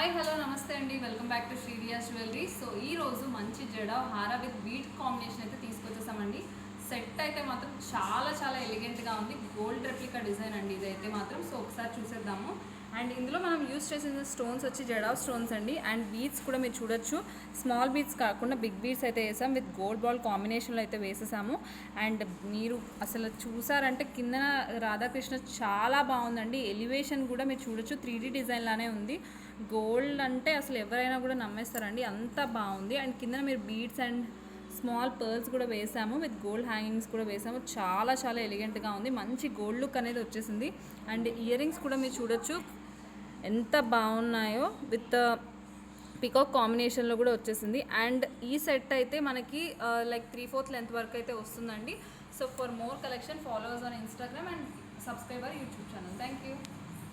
Hi hello నమస్తే అండి, welcome back to Sriyas jewellery. So ఈ రోజు మంచి జడ హార విత్ బీట్ కాంబినేషన్ అయితే తీసుకొచ్చేసామండి. సెట్ అయితే మాత్రం చాలా చాలా ఎలిగెంట్గా ఉంది. గోల్డ్ రెప్లికా డిజైన్ అండి ఇదైతే మాత్రం. సో ఒకసారి చూసేద్దాము. అండ్ ఇందులో మనం యూస్ చేసిన స్టోన్స్ వచ్చి జడా స్టోన్స్ అండి. అండ్ బీడ్స్ కూడా మీరు చూడొచ్చు, స్మాల్ బీడ్స్ కాకుండా బిగ్ బీడ్స్ అయితే వేసాం. విత్ గోల్డ్ బాల్ కాంబినేషన్లో అయితే వేసేసాము. అండ్ మీరు అసలు చూసారంటే కింద రాధాకృష్ణ చాలా బాగుందండి. ఎలివేషన్ కూడా మీరు చూడొచ్చు, 3D డిజైన్ లానే ఉంది. గోల్డ్ అంటే అసలు ఎవరైనా కూడా నమ్మేస్తారండి, అంత బాగుంది. అండ్ కింద మీరు బీడ్స్ అండ్ స్మాల్ పర్ల్స్ కూడా వేసాము, విత్ గోల్డ్ హ్యాంగింగ్స్ కూడా వేసాము. చాలా చాలా ఎలిగెంట్గా ఉంది, మంచి గోల్డ్ లుక్ అనేది వచ్చేసింది. అండ్ ఇయర్ రింగ్స్ కూడా మీరు చూడొచ్చు ఎంత బాగున్నాయో, విత్ పికాక్ కాంబినేషన్లో కూడా వచ్చేసింది. అండ్ ఈ సెట్ అయితే మనకి లైక్ 3/4 లెంత్ వరకు అయితే వస్తుందండి. So for more collection followers on Instagram and subscriber YouTube channel.